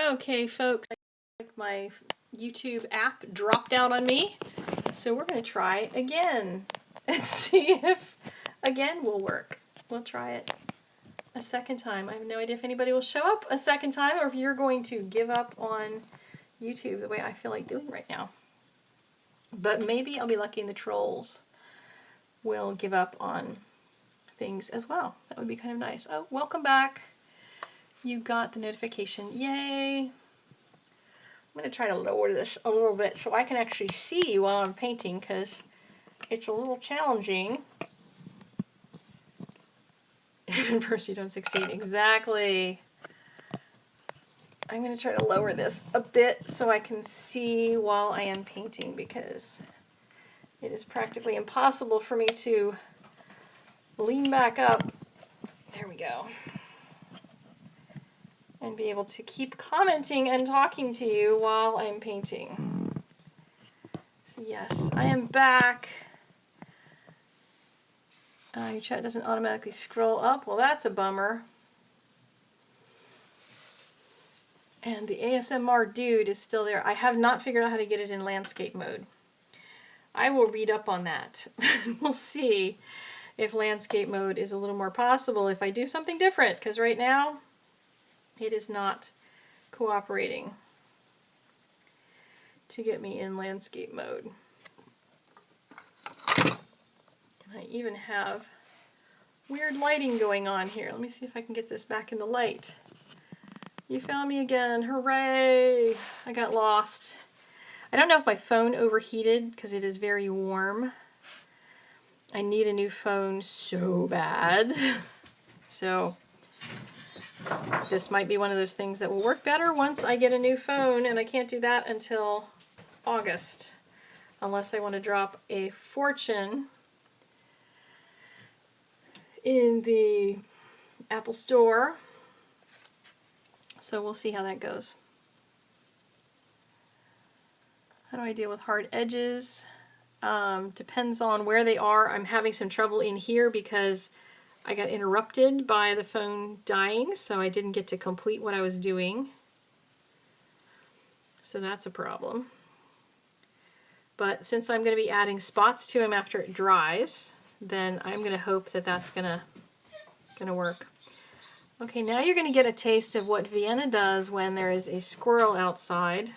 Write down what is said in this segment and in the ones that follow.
Okay, folks, my YouTube app dropped out on me, so we're going to try again and see if again will work. We'll try it a second time. I have no idea if anybody will show up a second time or if you're going to give up on YouTube the way I feel like doing right now. But maybe I'll be lucky and the trolls will give up on things as well. That would be kind of nice. Oh, welcome back. You got the notification. Yay! I'm going to try to lower this a little bit so I can actually see you while I'm painting, because it's a little challenging. If at first you don't succeed. Exactly. I'm going to try to lower this a bit so I can see while I am painting, because it is practically impossible for me to lean back up. There we go. And be able to keep commenting and talking to you while I'm painting. So yes, I am back. Your chat doesn't automatically scroll up. Well, that's a bummer. And the ASMR dude is still there. I have not figured out how to get it in landscape mode. I will read up on that. We'll see if landscape mode is a little more possible if I do something different, because right now it is not cooperating to get me in landscape mode. And I even have weird lighting going on here. Let me see if I can get this back in the light. You found me again. Hooray! I got lost. I don't know if my phone overheated because it is very warm. I need a new phone so bad. So this might be one of those things that will work better once I get a new phone, and I can't do that until August, unless I want to drop a fortune in the Apple Store. So we'll see how that goes. How do I deal with hard edges? Depends on where they are. I'm having some trouble in here because I got interrupted by the phone dying, so I didn't get to complete what I was doing. So that's a problem. But since I'm going to be adding spots to them after it dries, then I'm going to hope that that's going to work. Okay, now you're going to get a taste of what Vienna does when there is a squirrel outside.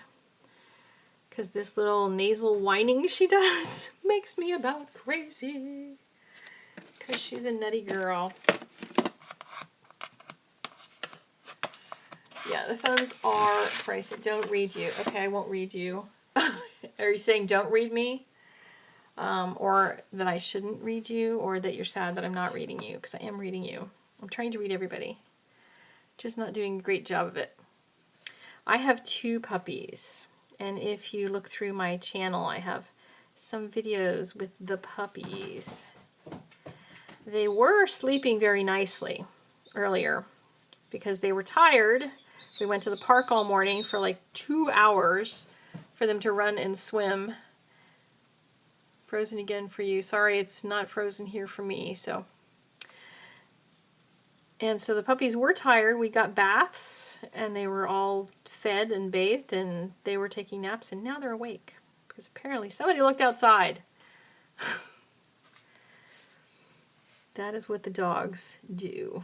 Because this little nasal whining she does makes me about crazy. Because she's a nutty girl. Yeah, the phones are pricey. Don't read you. Okay, I won't read you. Are you saying don't read me? Or that I shouldn't read you? Or that you're sad that I'm not reading you? Because I am reading you. I'm trying to read everybody. Just not doing a great job of it. I have 2 puppies. And if you look through my channel, I have some videos with the puppies. They were sleeping very nicely earlier because they were tired. We went to the park all morning for like 2 hours for them to run and swim. Frozen again for you. Sorry, it's not frozen here for me. And so the puppies were tired. We got baths and they were all fed and bathed and they were taking naps, and now they're awake because apparently somebody looked outside. That is what the dogs do.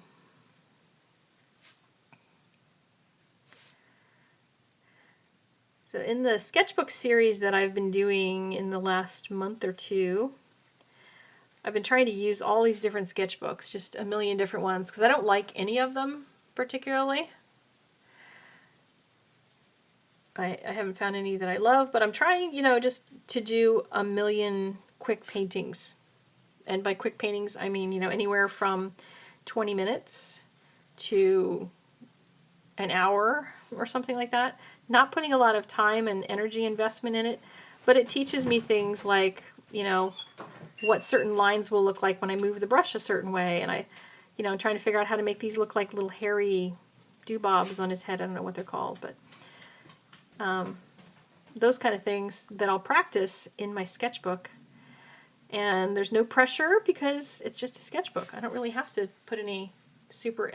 So in the sketchbook series that I've been doing in the last month or 2, I've been trying to use all these different sketchbooks, just a million different ones, because I don't like any of them particularly. I haven't found any that I love, but I'm trying, you know, just to do a million quick paintings. And by quick paintings, I mean, you know, anywhere from 20 minutes to an hour or something like that. Not putting a lot of time and energy investment in it, but it teaches me things like, you know, what certain lines will look like when I move the brush a certain way. And you know, I'm trying to figure out how to make these look like little hairy doobobs on his head. I don't know what they're called, but those kind of things that I'll practice in my sketchbook. And there's no pressure because it's just a sketchbook. I don't really have to put any super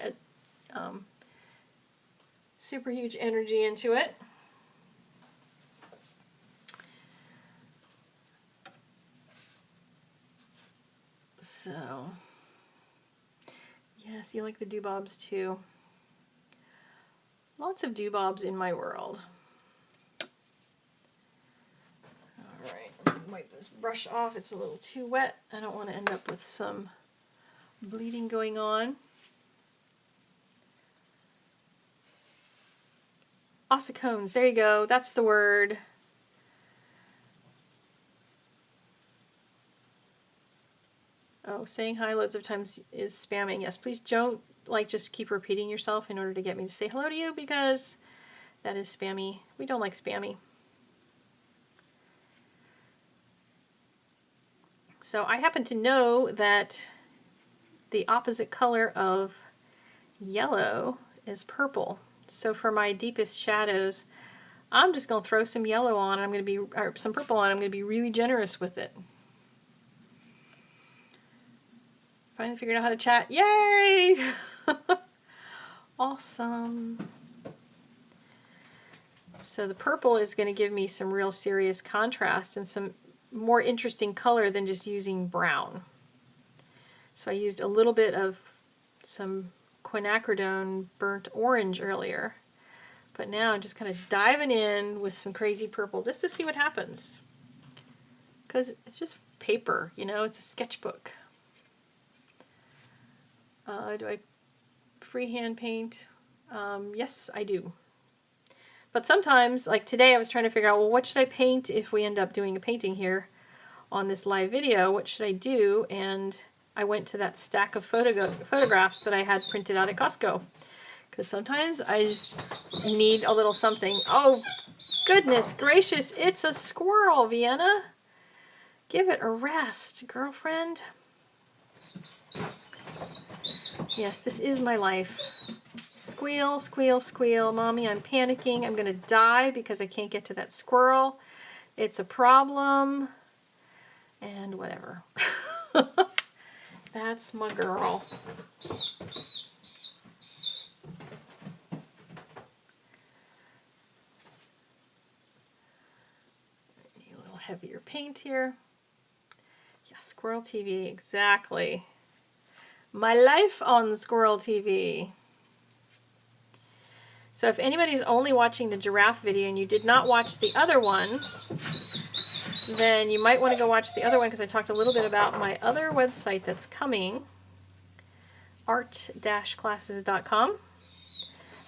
super huge energy into it. So, yes, you like the dewbobs too. Lots of dewbobs in my world. All right, I'm gonna wipe this brush off. It's a little too wet. I don't want to end up with some bleeding going on. Ossicones, there you go. That's the word. Oh, saying hi loads of times is spamming. Yes, please don't like just keep repeating yourself in order to get me to say hello to you, because that is spammy. We don't like spammy. So I happen to know that the opposite color of yellow is purple. So for my deepest shadows, I'm just going to throw some yellow on, and I'm going to be, or some purple on. I'm going to be really generous with it. Finally figured out how to chat. Yay! Awesome. So the purple is going to give me some real serious contrast and some more interesting color than just using brown. So I used a little bit of some quinacridone burnt orange earlier, but now I'm just kind of diving in with some crazy purple just to see what happens. Because it's just paper, you know, it's a sketchbook. Do I freehand paint? Yes, I do. But sometimes, like today, I was trying to figure out, well, what should I paint if we end up doing a painting here on this live video? What should I do? And I went to that stack of photographs that I had printed out at Costco. Because sometimes I just need a little something. Oh, goodness gracious, it's a squirrel, Vienna. Give it a rest, girlfriend. Yes, this is my life. Squeal, squeal, squeal. Mommy, I'm panicking. I'm going to die because I can't get to that squirrel. It's a problem. And whatever. That's my girl. Need a little heavier paint here. Yeah, Squirrel TV, exactly. My life on Squirrel TV. So if anybody's only watching the giraffe video and you did not watch the other one, then you might want to go watch the other one, because I talked a little bit about my other website that's coming, art-classes.com.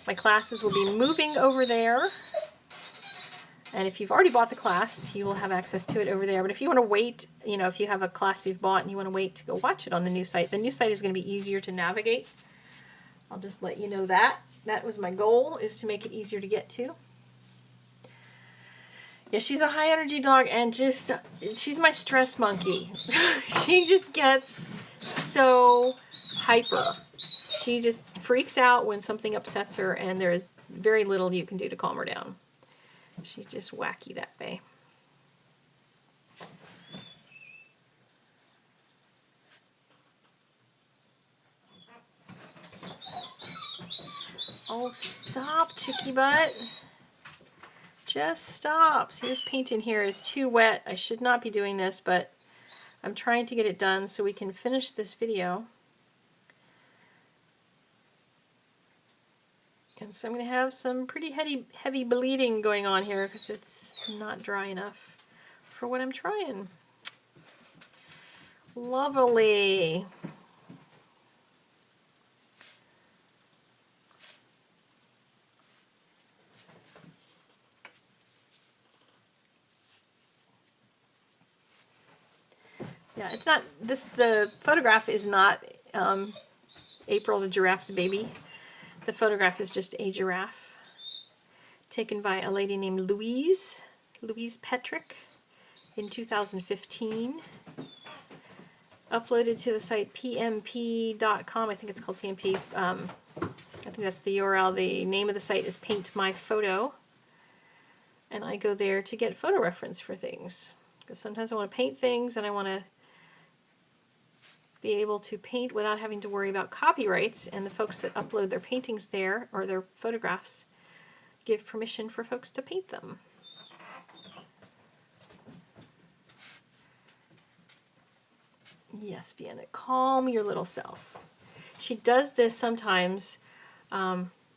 My classes will be moving over there. And if you've already bought the class, you will have access to it over there. But if you want to wait, you know, if you have a class you've bought and you want to wait to go watch it on the new site is going to be easier to navigate. I'll just let you know that. That was my goal, is to make it easier to get to. Yeah, she's a high energy dog, and just, she's my stress monkey. She just gets so hyper. She just freaks out when something upsets her, and there is very little you can do to calm her down. She's just wacky that way. Oh, stop, Chicky Butt. Just stop. See, this paint in here is too wet. I should not be doing this, but I'm trying to get it done so we can finish this video. And so I'm going to have some pretty heavy bleeding going on here because it's not dry enough for what I'm trying. Lovely. Yeah, it's not, the photograph is not April the giraffe's baby. The photograph is just a giraffe taken by a lady named Louise Petrick in 2015. Uploaded to the site pmp.com. I think it's called PMP. I think that's the URL. The name of the site is Paint My Photo. And I go there to get photo reference for things. Because sometimes I want to paint things and I want to be able to paint without having to worry about copyrights, and the folks that upload their paintings there, or their photographs, give permission for folks to paint them. Yes, Vienna, calm your little self. She does this sometimes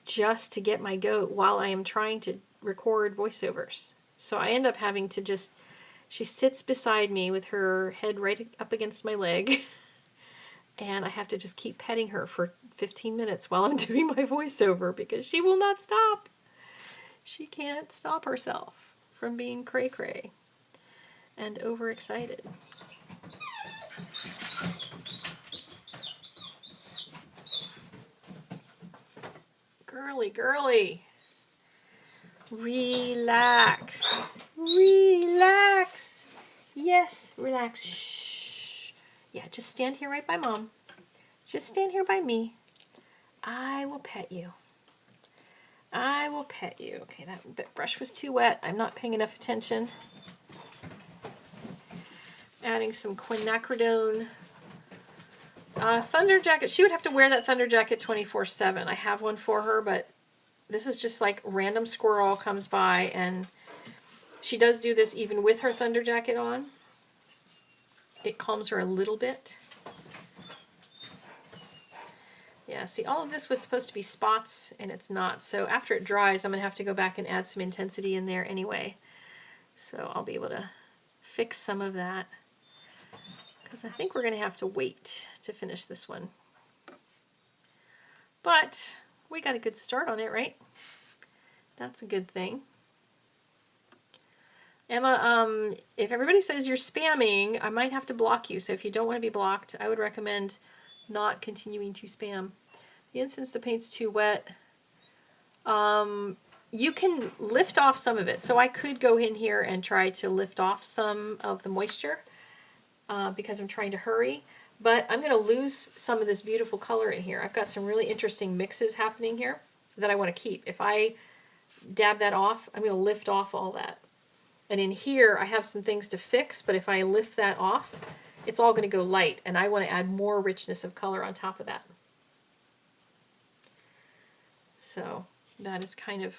just to get my goat while I am trying to record voiceovers. So I end up having to just, she sits beside me with her head right up against my leg, and I have to just keep petting her for 15 minutes while I'm doing my voiceover because she will not stop. She can't stop herself from being cray-cray and overexcited. Girly, girly. Relax. Relax. Yes, relax. Shh. Yeah, just stand here right by Mom. Just stand here by me. I will pet you. I will pet you. Okay, that brush was too wet. I'm not paying enough attention. Adding some quinacridone. Thunder jacket. She would have to wear that thunder jacket 24/7. I have one for her, but this is just like random squirrel comes by, and she does do this even with her thunder jacket on. It calms her a little bit. Yeah, see, all of this was supposed to be spots, and it's not. So after it dries, I'm going to have to go back and add some intensity in there anyway. So I'll be able to fix some of that, because I think we're going to have to wait to finish this one. But we got a good start on it, right? That's a good thing. Emma, if everybody says you're spamming, I might have to block you. So if you don't want to be blocked, I would recommend not continuing to spam. The incense, the paint's too wet. You can lift off some of it. So I could go in here and try to lift off some of the moisture because I'm trying to hurry. But I'm going to lose some of this beautiful color in here. I've got some really interesting mixes happening here that I want to keep. If I dab that off, I'm going to lift off all that. And in here, I have some things to fix, but if I lift that off, it's all going to go light, and I want to add more richness of color on top of that. So that is kind of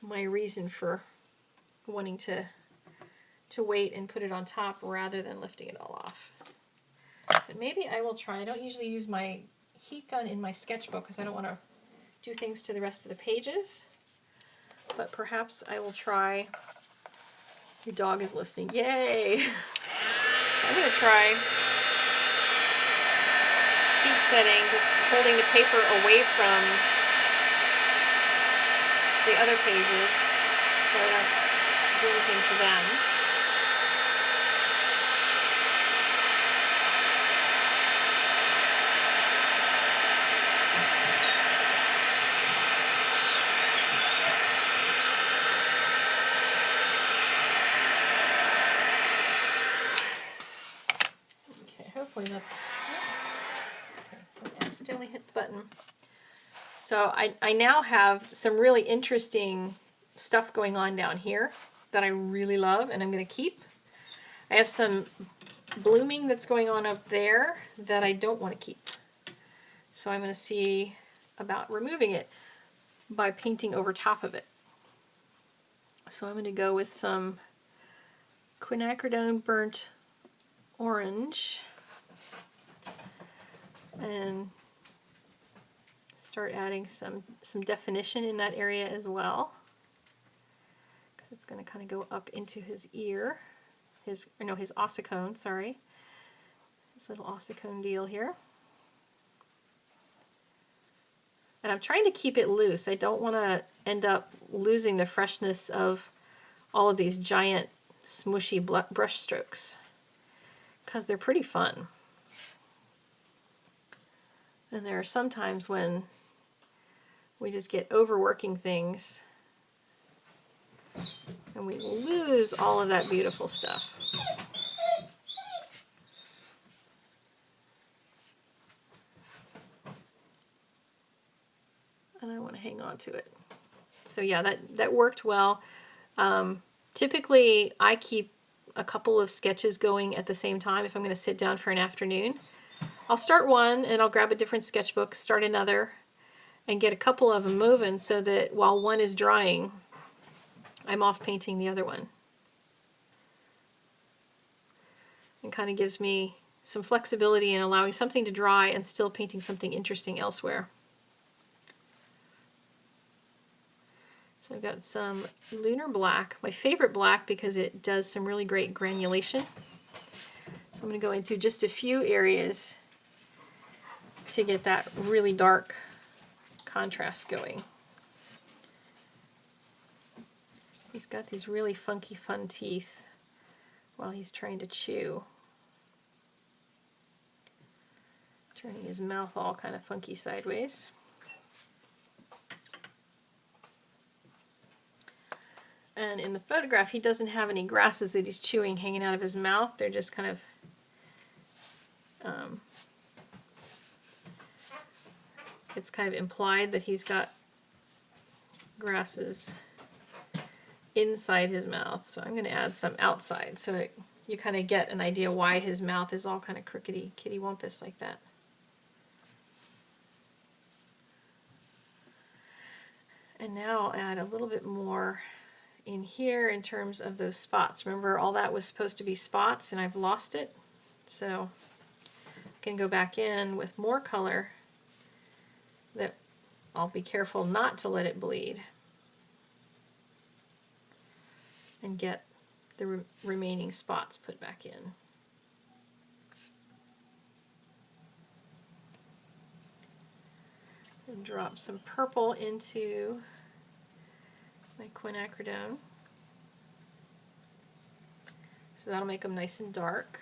my reason for wanting to wait and put it on top rather than lifting it all off. But maybe I will try. I don't usually use my heat gun in my sketchbook because I don't want to do things to the rest of the pages. But perhaps I will try. Your dog is listening. Yay! So I'm going to try heat setting, just holding the paper away from the other pages so I don't do anything to them. Hopefully that's, oops, okay, don't accidentally hit the button. So I now have some really interesting stuff going on down here that I really love and I'm going to keep. I have some blooming that's going on up there that I don't want to keep. So I'm going to see about removing it by painting over top of it. So I'm going to go with some quinacridone burnt orange and start adding some definition in that area as well. It's going to kind of go up into his ear, his ossicone, sorry. This little ossicone deal here. And I'm trying to keep it loose. I don't want to end up losing the freshness of all of these giant smooshy brush strokes because they're pretty fun. And there are some times when we just get overworking things and we lose all of that beautiful stuff. And I want to hang on to it. So yeah, that worked well. Typically I keep a couple of sketches going at the same time if I'm going to sit down for an afternoon. I'll start one and I'll grab a different sketchbook, start another, and get a couple of them moving so that while one is drying, I'm off painting the other one. It kind of gives me some flexibility in allowing something to dry and still painting something interesting elsewhere. So I've got some lunar black, my favorite black because it does some really great granulation. So I'm going to go into just a few areas to get that really dark contrast going. He's got these really funky, fun teeth while he's trying to chew. Turning his mouth all kind of funky sideways. And in the photograph, he doesn't have any grasses that he's chewing hanging out of his mouth. They're just kind of it's kind of implied that he's got grasses inside his mouth. So I'm going to add some outside so you kind of get an idea why his mouth is all kind of crookedy, kitty-wumpus like that. And now I'll add a little bit more in here in terms of those spots. Remember, all that was supposed to be spots and I've lost it. So I can go back in with more color that I'll be careful not to let it bleed and get the remaining spots put back in. And drop some purple into my quinacridone. So that'll make them nice and dark.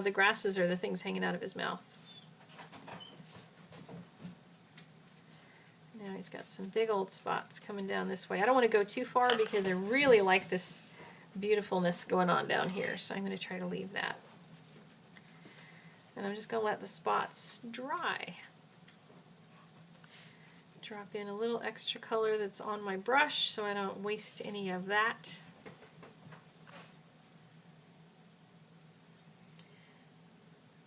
The grasses are the things hanging out of his mouth. Now he's got some big old spots coming down this way. I don't want to go too far because I really like this beautifulness going on down here, so I'm going to try to leave that. And I'm just going to let the spots dry. Drop in a little extra color that's on my brush so I don't waste any of that.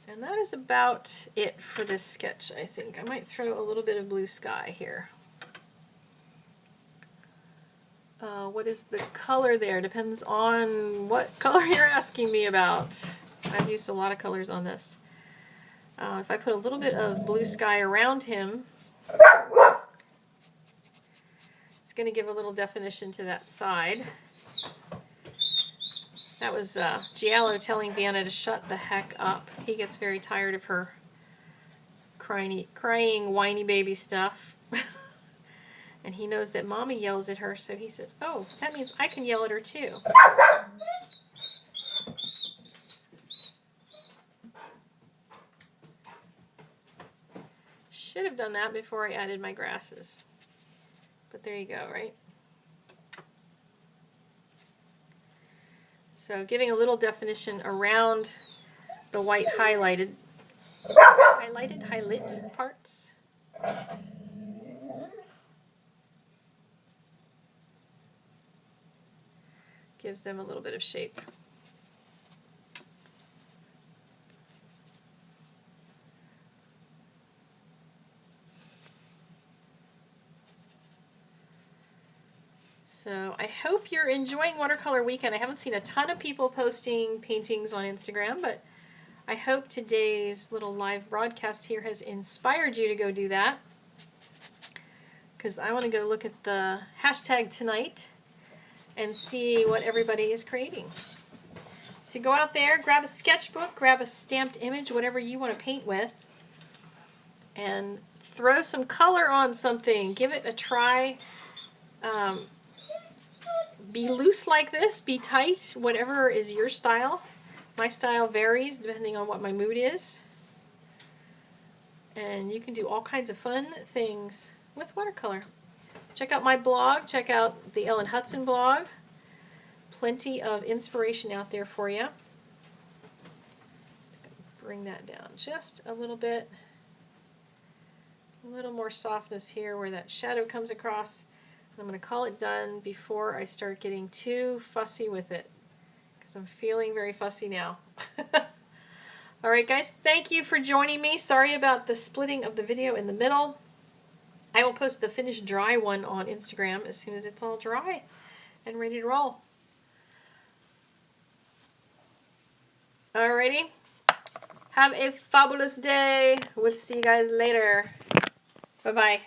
And that is about it for this sketch, I think. I might throw a little bit of blue sky here. What is the color there? Depends on what color you're asking me about. I've used a lot of colors on this. If I put a little bit of blue sky around him, it's going to give a little definition to that side. That was Giallo telling Vanna to shut the heck up. He gets very tired of her crying, whiny baby stuff. And he knows that Mommy yells at her, so he says, oh, that means I can yell at her too. Should have done that before I added my grasses. But there you go, right? So giving a little definition around the white highlighted parts. Gives them a little bit of shape. So I hope you're enjoying Watercolor Weekend. I haven't seen a ton of people posting paintings on Instagram, but I hope today's little live broadcast here has inspired you to go do that. Because I want to go look at the hashtag tonight and see what everybody is creating. So go out there, grab a sketchbook, grab a stamped image, whatever you want to paint with, and throw some color on something. Give it a try. Be loose like this, be tight, whatever is your style. My style varies depending on what my mood is. And you can do all kinds of fun things with watercolor. Check out my blog, check out the Ellen Hudson blog. Plenty of inspiration out there for you. Bring that down just a little bit. A little more softness here where that shadow comes across. I'm going to call it done before I start getting too fussy with it, because I'm feeling very fussy now. All right, guys, thank you for joining me. Sorry about the splitting of the video in the middle. I will post the finished dry one on Instagram as soon as it's all dry and ready to roll. Alrighty. Have a fabulous day. We'll see you guys later. Bye-bye.